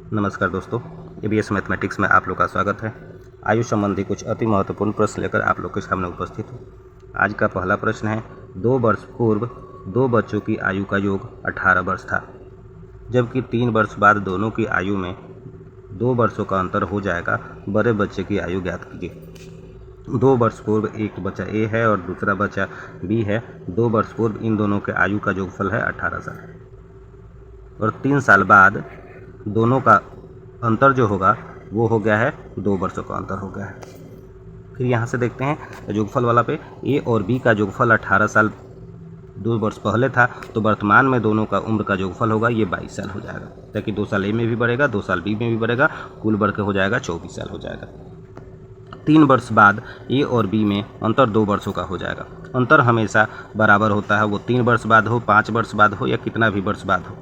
नमस्कार दोस्तों, EBS mathematics में आप लोग का स्वागत है। आयु संबंधी कुछ अति महत्वपूर्ण प्रश्न लेकर आप लोग के सामने उपस्थित हूँ। आज का पहला प्रश्न है, 2 वर्ष पूर्व 2 बच्चों की आयु का योग 18 वर्ष था, जबकि 3 वर्ष बाद दोनों की आयु में 2 वर्षों का अंतर हो जाएगा। बड़े बच्चे की आयु ज्ञात कीजिए। 2 वर्ष पूर्व एक बच्चा ए है और दूसरा बच्चा बी है। 2 वर्ष पूर्व इन दोनों के आयु का योगफल है 18 साल, और 3 साल बाद दोनों का अंतर जो होगा वो हो गया है 2 वर्षों का अंतर हो गया है। फिर यहाँ से देखते हैं योगफल वाला पे, ए और बी का योगफल 18 साल 2 वर्ष पहले था, तो वर्तमान में दोनों का उम्र का योगफल होगा ये 22 साल हो जाएगा, ताकि 2 साल ए में भी बढ़ेगा, 2 साल बी में भी बढ़ेगा, कुल बढ़ के हो जाएगा 24 साल हो जाएगा। 3 वर्ष बाद ए और बी में अंतर 2 वर्षों का हो जाएगा। अंतर हमेशा बराबर होता है, वो 3 वर्ष बाद हो, 5 वर्ष बाद हो या कितना भी वर्ष बाद हो।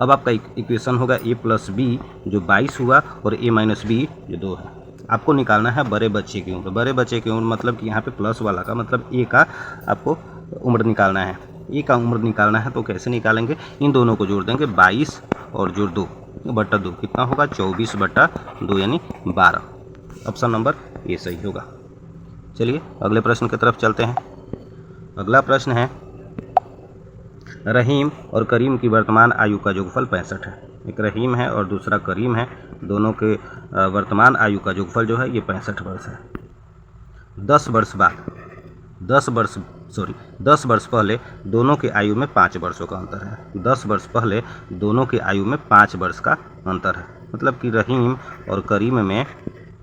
अब आपका इक्वेशन होगा ए प्लस बी जो 22 हुआ और ए माइनस बी जो 2 है। आपको निकालना है बड़े बच्चे की उम्र। बड़े बच्चे की उम्र मतलब कि यहाँ पे प्लस वाला का मतलब ए का आपको उम्र निकालना है। ए का उम्र निकालना है तो कैसे निकालेंगे, इन दोनों को जोड़ देंगे, 22 और जोड़ 2 बटा 2 कितना होगा 24 बटा 2 यानी 12। ऑप्शन नंबर ए सही होगा। चलिए अगले प्रश्न की तरफ चलते हैं। अगला प्रश्न है, रहीम और करीम की वर्तमान आयु का योगफल 65 है। एक रहीम है और दूसरा करीम है, दोनों के वर्तमान आयु का योगफल जो है ये 65 वर्ष है। 10 वर्ष पहले दोनों की आयु में 5 वर्षों का अंतर है। 10 वर्ष पहले दोनों की आयु में 5 वर्ष का अंतर है, मतलब कि रहीम और करीम में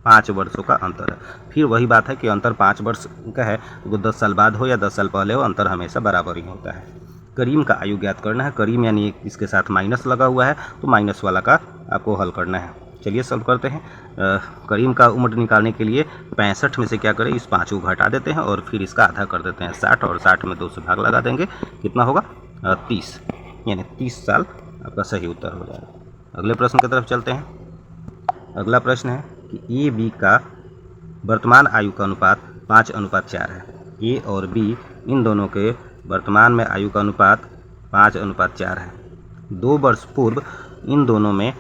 5 वर्षों का अंतर है। फिर वही बात है कि अंतर 5 वर्ष का है, वो 10 साल बाद हो या 10 साल पहले हो, अंतर हमेशा बराबर ही होता है। करीम का आयु ज्ञात करना है। करीम यानी इसके साथ माइनस लगा हुआ है, तो माइनस वाला का आपको हल करना है। चलिए सॉल्व करते हैं। करीम का उम्र निकालने के लिए 65 में से क्या करें, इस 5 को घटा देते हैं और फिर इसका आधा कर देते हैं 60, और 60 में 2 से भाग लगा देंगे, कितना होगा 30, यानी 30 साल आपका सही उत्तर हो जाएगा। अगले प्रश्न की तरफ चलते हैं। अगला प्रश्न है कि ए बी का वर्तमान आयु का अनुपात 5:4 है। ए और बी इन दोनों के वर्तमान में आयु का अनुपात 5:4 है। 2 वर्ष पूर्व इन दोनों में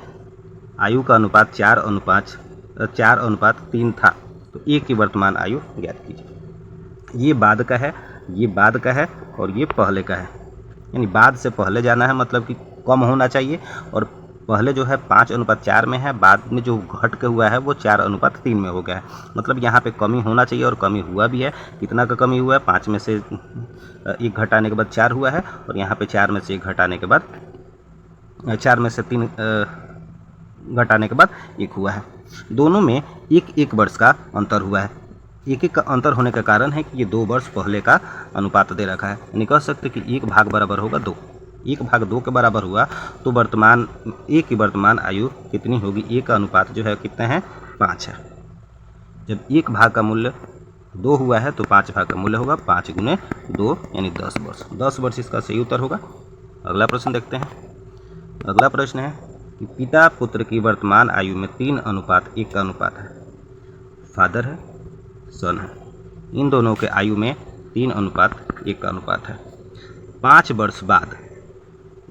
आयु का अनुपात 4:3 था, तो ए की वर्तमान आयु ज्ञात कीजिए। ये बाद का है, ये बाद का है और ये पहले का है, यानी बाद से पहले जाना है, मतलब कि कम होना चाहिए, और पहले जो है 5:4 में है, बाद में जो घट के हुआ है वो 4:3 में हो गया है, मतलब यहाँ पे कमी होना चाहिए और कमी हुआ भी है। कितना का कमी हुआ है, 5 में से 1 घटाने के बाद 4 हुआ है, और यहाँ पे 4 में से 1 घटाने के बाद 4 में से 3 घटाने के बाद 1 हुआ है। दोनों में 1 वर्ष का अंतर हुआ है। 1 का अंतर होने का कारण है कि ये 2 वर्ष पहले का अनुपात दे रखा है, यानी कह सकते कि 1 भाग बराबर होगा 2। 1 भाग 2 के बराबर हुआ तो वर्तमान ए की वर्तमान आयु कितनी होगी, ए का अनुपात जो है कितने हैं 5 है। जब 1 भाग का मूल्य 2 हुआ है तो 5 भाग का मूल्य होगा 5 गुने 2 यानी 10 वर्ष। 10 वर्ष इसका सही उत्तर होगा। अगला प्रश्न देखते हैं। अगला प्रश्न है कि पिता पुत्र की वर्तमान आयु में 3:1 का अनुपात है। फादर है, सन है, इन दोनों के आयु में 3:1 का अनुपात है। 5 वर्ष बाद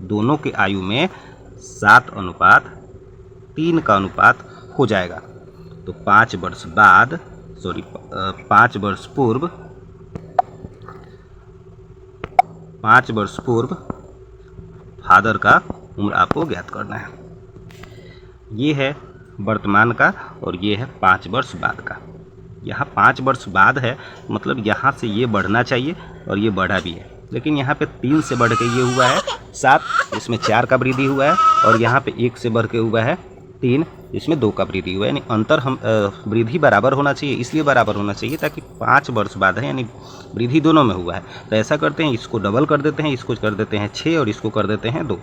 दोनों की आयु में 7:3 का अनुपात हो जाएगा, तो 5 वर्ष पूर्व फादर का उम्र आपको ज्ञात करना है। ये है वर्तमान का और ये है 5 वर्ष बाद का। यहाँ 5 वर्ष बाद है, मतलब यहाँ से ये बढ़ना चाहिए और ये बढ़ा भी है, लेकिन यहाँ पे 3 से बढ़ के ये हुआ है 7, इसमें 4 का वृद्धि हुआ है, और यहाँ पे 1 से बढ़ के हुआ है 3, इसमें 2 का वृद्धि हुआ है, यानी अंतर हम वृद्धि बराबर होना चाहिए, इसलिए बराबर होना चाहिए ताकि 5 वर्ष बाद है, यानी वृद्धि दोनों में हुआ है। तो ऐसा करते हैं, इसको डबल कर देते हैं, इसको कर देते हैं 6 और इसको कर देते हैं 2।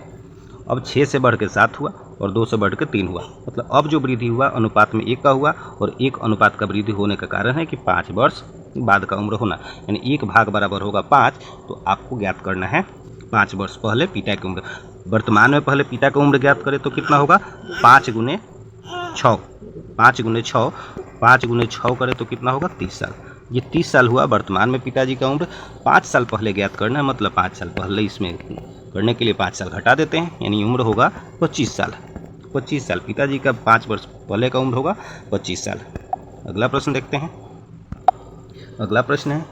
अब 6 से बढ़ के 7 हुआ और 2 से बढ़ के 3 हुआ, मतलब अब जो वृद्धि हुआ अनुपात में 1 का हुआ, और 1 अनुपात का वृद्धि होने का कारण है कि 5 वर्ष बाद का उम्र होना, यानी 1 भाग बराबर होगा 5। तो आपको ज्ञात करना है 5 वर्ष पहले पिता की उम्र। वर्तमान में पहले पिता की उम्र ज्ञात करें तो कितना होगा 5 गुने 6, 5 गुने 6 करें तो कितना होगा 30 साल। ये 30 साल हुआ वर्तमान में पिताजी का उम्र। 5 साल पहले ज्ञात करना है, मतलब 5 साल पहले इसमें करने के लिए 5 साल घटा देते हैं, यानी उम्र होगा 25 साल। 25 साल। पिताजी का 5 वर्ष पहले का उम्र होगा 25 साल। अगला प्रश्न देखते हैं। अगला प्रश्न है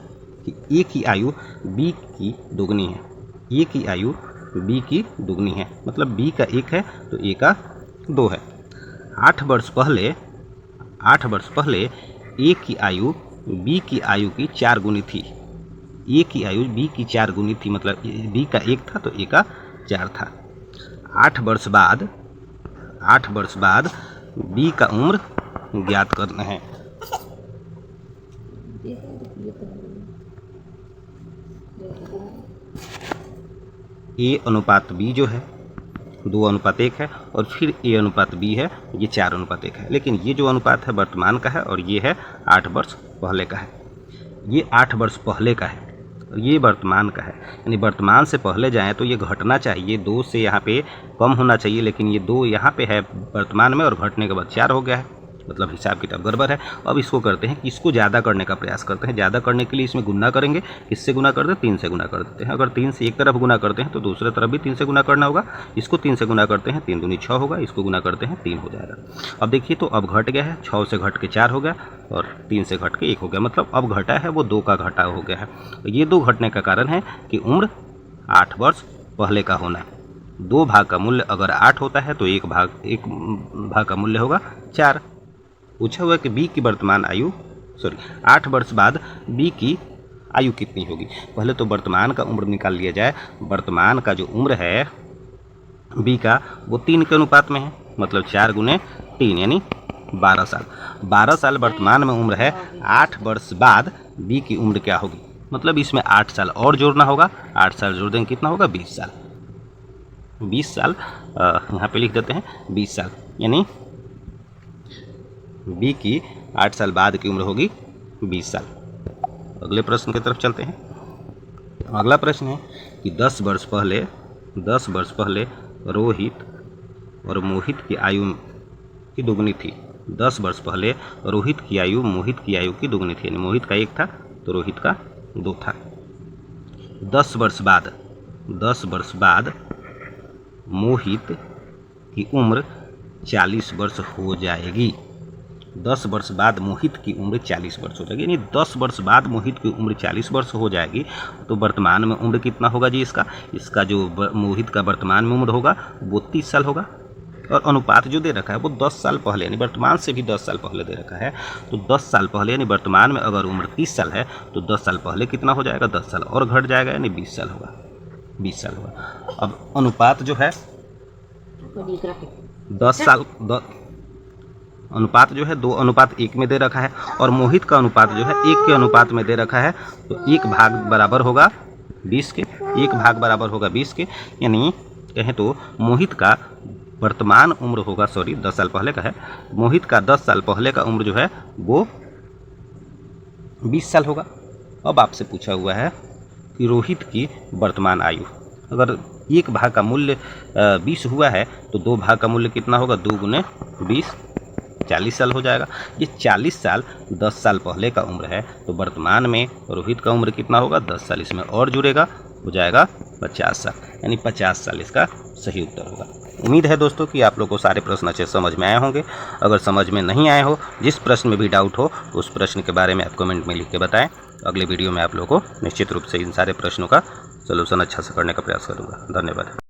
कि ए की आयु बी की दुगनी है। ए की आयु बी की दुगनी है, मतलब बी का 1 है तो ए का 2 है। 8 वर्ष पहले ए की आयु बी की आयु की 4 गुनी थी। ए की आयु बी की 4 गुनी थी, मतलब बी का 1 था तो ए का 4 था। 8 वर्ष बाद बी का उम्र ज्ञात करना है। ए अनुपात बी जो है 2:1 है और फिर ए अनुपात बी है, ये 4:1 है। लेकिन ये जो अनुपात है वर्तमान का है और ये है 8 वर्ष पहले का है। ये 8 वर्ष पहले का है और ये वर्तमान का है, यानी वर्तमान से पहले जाएं तो ये घटना चाहिए, 2 से यहाँ पे कम होना चाहिए, लेकिन ये 2 यहाँ पे है वर्तमान में और घटने के बाद 4 हो गया है, मतलब हिसाब किताब गड़बड़ है। अब इसको करते हैं कि इसको ज़्यादा करने का प्रयास करते हैं। ज़्यादा करने के लिए इसमें गुना करेंगे। किससे गुना करते हैं? 3 से गुना कर देते हैं। अगर 3 से एक तरफ गुना करते हैं तो दूसरे तरफ भी 3 से गुना करना होगा। इसको 3 से गुना करते हैं, 3 दूनी 6 होगा। इसको गुना करते हैं 3 हो जाएगा। अब देखिए तो अब घट गया है, 6 से घट के 4 हो गया और 3 से घट के 1 हो गया, मतलब अब घटा है वो 2 का घटाव हो गया है। तो ये 2 घटने का कारण है कि उम्र 8 वर्ष पहले का होना है। 2 भाग का मूल्य अगर 8 होता है तो एक भाग का मूल्य होगा 4। पूछा हुआ कि बी की वर्तमान आयु 8 वर्ष बाद बी की आयु कितनी होगी। पहले तो वर्तमान का उम्र निकाल लिया जाए। वर्तमान का जो उम्र है बी का वो 3 के अनुपात में है, मतलब 4 गुने 3 यानी 12 साल। 12 साल वर्तमान में उम्र है। 8 वर्ष बाद बी की उम्र क्या होगी, मतलब इसमें 8 साल और जोड़ना होगा। 8 साल जोड़ देंगे कितना होगा? 20 साल। 20 साल यहाँ पे लिख देते हैं 20 साल, यानी बी की 8 साल बाद की उम्र होगी 20 साल। अगले प्रश्न की तरफ चलते हैं। अगला प्रश्न है कि 10 वर्ष पहले रोहित और मोहित की आयु की दुगनी थी। 10 वर्ष पहले रोहित की आयु मोहित की आयु की दुगनी थी, यानी मोहित का 1 था तो रोहित का 2 था। 10 वर्ष बाद मोहित की उम्र 40 वर्ष हो जाएगी। 10 वर्ष बाद मोहित की उम्र 40 वर्ष हो जाएगी, यानी 10 वर्ष बाद मोहित की उम्र 40 वर्ष हो जाएगी। तो वर्तमान में उम्र कितना होगा जी इसका जो मोहित का वर्तमान में उम्र होगा वो 30 साल होगा। और अनुपात जो दे रखा है वो 10 साल पहले, यानी वर्तमान से भी 10 साल पहले दे रखा है। तो 10 साल पहले यानी वर्तमान में अगर उम्र 30 साल है तो 10 साल पहले कितना हो जाएगा? 10 साल और घट जाएगा, यानी 20 साल होगा। 20 साल होगा। अब अनुपात जो है 10 साल अनुपात जो है 2:1 में दे रखा है और मोहित का अनुपात जो है 1 के अनुपात में दे रखा है। तो 1 भाग बराबर होगा 20 के, 1 भाग बराबर होगा 20 के, यानी कहें तो मोहित का वर्तमान उम्र होगा 10 साल पहले का है, मोहित का 10 साल पहले का उम्र जो है वो 20 साल होगा। अब आपसे पूछा हुआ है कि रोहित की वर्तमान आयु, अगर 1 भाग का मूल्य 20 हुआ है तो 2 भाग का मूल्य कितना होगा? 2 गुने 20 40 साल हो जाएगा। ये 40 साल 10 साल पहले का उम्र है, तो वर्तमान में रोहित का उम्र कितना होगा? 10 साल इसमें और जुड़ेगा, हो जाएगा 50 साल, यानी 50 साल इसका सही उत्तर होगा। उम्मीद है दोस्तों कि आप लोग को सारे प्रश्न अच्छे समझ में आए होंगे। अगर समझ में नहीं आए हो, जिस प्रश्न में भी डाउट हो, उस प्रश्न के बारे में आप कमेंट में लिख के बताएं। अगले वीडियो में आप लोगों को निश्चित रूप से इन सारे प्रश्नों का सलूशन अच्छा से करने का प्रयास करूँगा। धन्यवाद।